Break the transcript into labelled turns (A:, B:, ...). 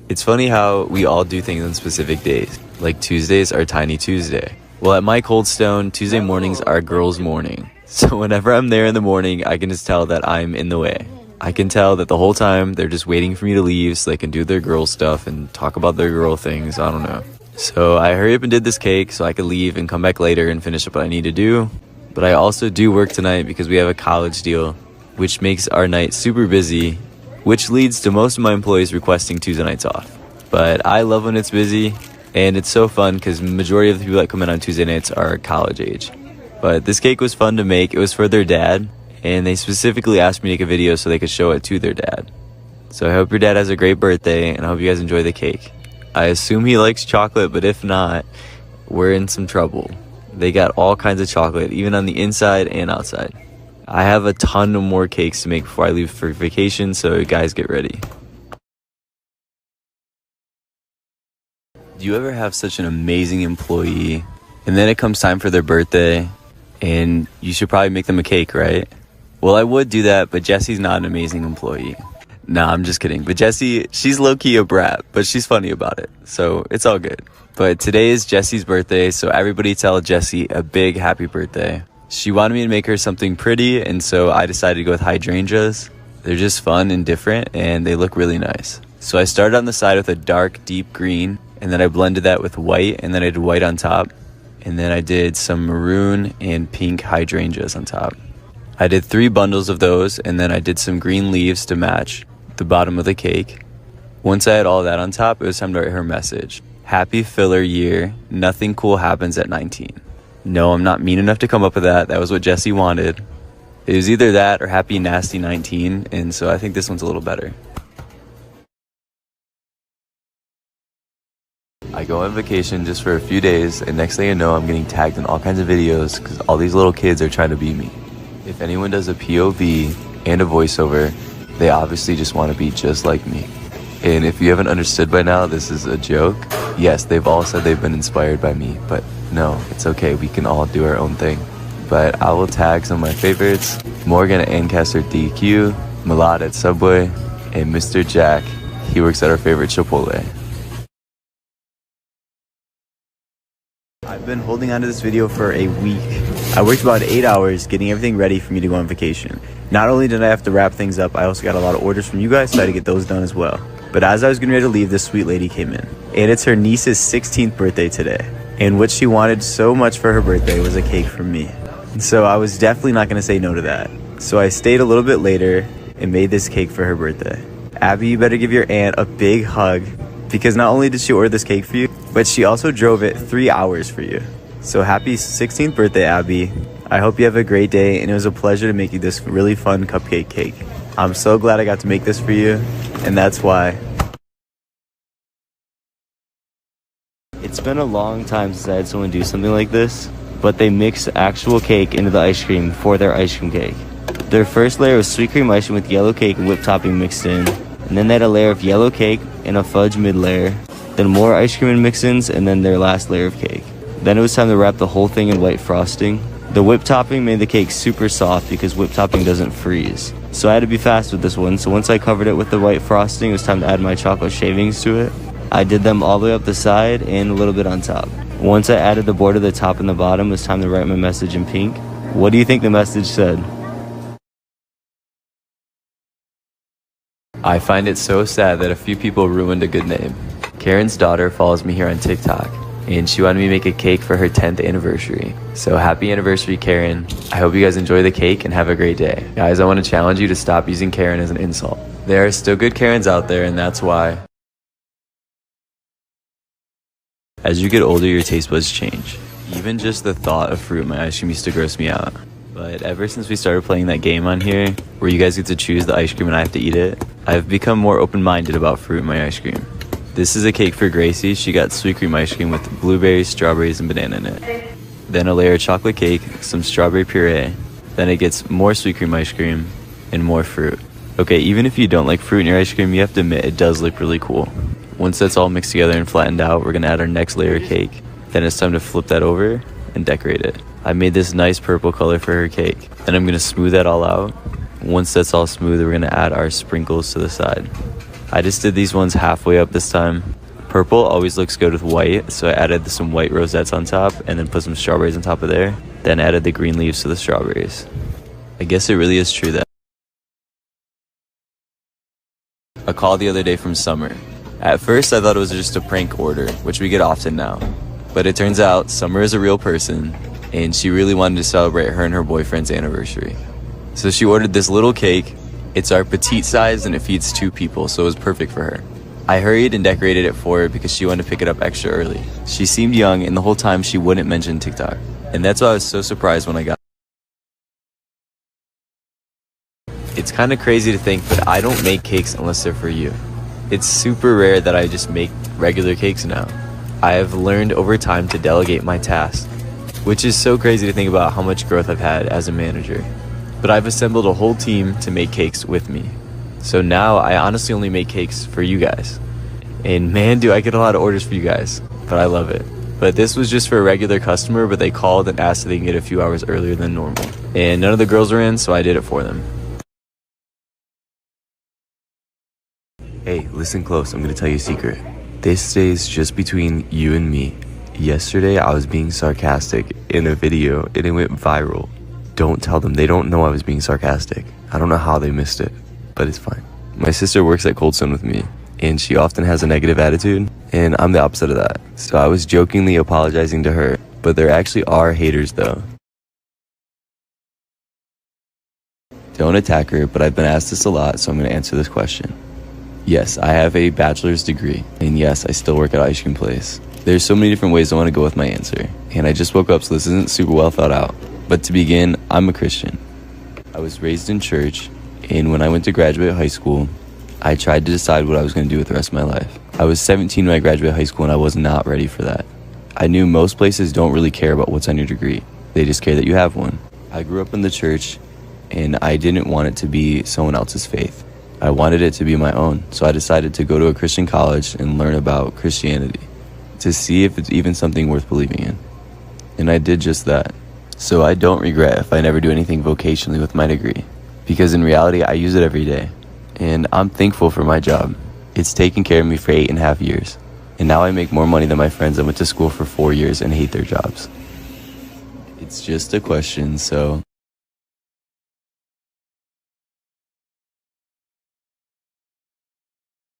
A: It's funny how we all do things on specific days. Like Tuesdays are Tiny Tuesday. Well, at my Cold Stone, Tuesday mornings are girls' morning. So whenever I'm there in the morning, I can just tell that I'm in the way. I can tell that the whole time they're just waiting for me to leave so they can do their girl stuff and talk about their girl things. I don't know. So I hurry up and did this cake so I could leave and come back later and finish up what I need to do. But I also do work tonight because we have a college deal, which makes our night super busy, which leads to most of my employees requesting Tuesday nights off. But I love when it's busy, and it's so fun because the majority of the people that come in on Tuesday nights are college age. But this cake was fun to make. It was for their dad, and they specifically asked me to make a video so they could show it to their dad. So I hope your dad has a great birthday, and I hope you guys enjoy the cake. I assume he likes chocolate, but if not, we're in some trouble. They got all kinds of chocolate, even on the inside and outside. I have a ton of more cakes to make before I leave for vacation, so guys, get ready. Do you ever have such an amazing employee, and then it comes time for their birthday, and you should probably make them a cake, right? Well, I would do that, but Jessie's not an amazing employee. Nah, I'm just kidding. But Jessie, she's low-key a brat, but she's funny about it, so it's all good. But today is Jessie's birthday, so everybody tell Jessie a big happy birthday. She wanted me to make her something pretty, and so I decided to go with hydrangeas. They're just fun and different, and they look really nice. So I started on the side with a dark, deep green, and then I blended that with white, and then I did white on top. And then I did some maroon and pink hydrangeas on top. I did 3 bundles of those, and then I did some green leaves to match the bottom of the cake. Once I had all that on top, it was time to write her message. Happy filler year, nothing cool happens at 19. No, I'm not mean enough to come up with that. That was what Jessie wanted. It was either that or happy nasty 19, and so I think this one's a little better. I go on vacation just for a few days, and next thing I know, I'm getting tagged in all kinds of videos because all these little kids are trying to be me. If anyone does a POV and a voiceover, they obviously just want to be just like me. And if you haven't understood by now, this is a joke. Yes, they've all said they've been inspired by me, but no, it's okay. We can all do our own thing. But I will tag some of my favorites: Morgan at Ancaster DQ, Milad at Subway, and Mr. Jack. He works at our favorite Chipotle. I've been holding on to this video for a week. I worked about 8 hours getting everything ready for me to go on vacation. Not only did I have to wrap things up, I also got a lot of orders from you guys, so I had to get those done as well. But as I was getting ready to leave, this sweet lady came in. And it's her niece's 16th birthday today. And what she wanted so much for her birthday was a cake from me. So I was definitely not going to say no to that. So I stayed a little bit later and made this cake for her birthday. Abby, you better give your aunt a big hug, because not only did she order this cake for you, but she also drove it 3 hours for you. So happy 16th birthday, Abby. I hope you have a great day, and it was a pleasure to make you this really fun cupcake cake. I'm so glad I got to make this for you, and that's why. It's been a long time since I had someone do something like this, but they mixed actual cake into the ice cream for their ice cream cake. Their first layer was sweet cream icing with yellow cake and whipped topping mixed in, and then they had a layer of yellow cake and a fudge mid layer, then more ice cream and mix-ins, and then their last layer of cake. Then it was time to wrap the whole thing in white frosting. The whipped topping made the cake super soft because whipped topping doesn't freeze. So I had to be fast with this one, so once I covered it with the white frosting, it was time to add my chocolate shavings to it. I did them all the way up the side and a little bit on top. Once I added the border to the top and the bottom, it was time to write my message in pink. What do you think the message said? I find it so sad that a few people ruined a good name. Karen's daughter follows me here on TikTok, and she wanted me to make a cake for her 10th anniversary. So happy anniversary, Karen. I hope you guys enjoy the cake and have a great day. Guys, I want to challenge you to stop using Karen as an insult. There are still good Karens out there, and that's why. As you get older, your taste buds change. Even just the thought of fruit in my ice cream used to gross me out. But ever since we started playing that game on here, where you guys get to choose the ice cream and I have to eat it, I've become more open-minded about fruit in my ice cream. This is a cake for Gracie. She got sweet cream ice cream with blueberries, strawberries, and banana in it. Then a layer of chocolate cake, some strawberry puree. Then it gets more sweet cream ice cream and more fruit. Okay, even if you don't like fruit in your ice cream, you have to admit it does look really cool. Once that's all mixed together and flattened out, we're gonna add our next layer of cake. Then it's time to flip that over and decorate it. I made this nice purple color for her cake. Then I'm gonna smooth that all out. Once that's all smooth, we're gonna add our sprinkles to the side. I just did these ones halfway up this time. Purple always looks good with white, so I added some white rosettes on top and then put some strawberries on top of there. Then added the green leaves to the strawberries. I guess it really is true that. A call the other day from Summer. At first I thought it was just a prank order, which we get often now. But it turns out Summer is a real person, and she really wanted to celebrate her and her boyfriend's anniversary. So she ordered this little cake. It's our petite size and it feeds 2 people, so it was perfect for her. I hurried and decorated it for her because she wanted to pick it up extra early. She seemed young, and the whole time she wouldn't mention TikTok. And that's why I was so surprised when I got it. It's kind of crazy to think, but I don't make cakes unless they're for you. It's super rare that I just make regular cakes now. I have learned over time to delegate my tasks, which is so crazy to think about how much growth I've had as a manager. But I've assembled a whole team to make cakes with me. So now I honestly only make cakes for you guys. And man, do I get a lot of orders for you guys, but I love it. But this was just for a regular customer, but they called and asked if they can get a few hours earlier than normal. And none of the girls were in, so I did it for them. Hey, listen close, I'm gonna tell you a secret. This stays just between you and me. Yesterday I was being sarcastic in a video and it went viral. Don't tell them, they don't know I was being sarcastic. I don't know how they missed it, but it's fine. My sister works at Cold Stone with me, and she often has a negative attitude, and I'm the opposite of that. So I was jokingly apologizing to her, but there actually are haters though. Don't attack her, but I've been asked this a lot, so I'm gonna answer this question. Yes, I have a bachelor's degree, and yes, I still work at Ice Cream Place. There's so many different ways I want to go with my answer, and I just woke up, so this isn't super well thought out. But to begin, I'm a Christian. I was raised in church, and when I went to graduate high school, I tried to decide what I was going to do with the rest of my life. I was 17 when I graduated high school, and I was not ready for that. I knew most places don't really care about what's on your degree. They just care that you have one. I grew up in the church, and I didn't want it to be someone else's faith. I wanted it to be my own, so I decided to go to a Christian college and learn about Christianity to see if it's even something worth believing in. And I did just that. So I don't regret if I never do anything vocationally with my degree, because in reality I use it every day. And I'm thankful for my job. It's taken care of me for 8.5 years. And now I make more money than my friends that went to school for 4 years and hate their jobs. It's just a question, so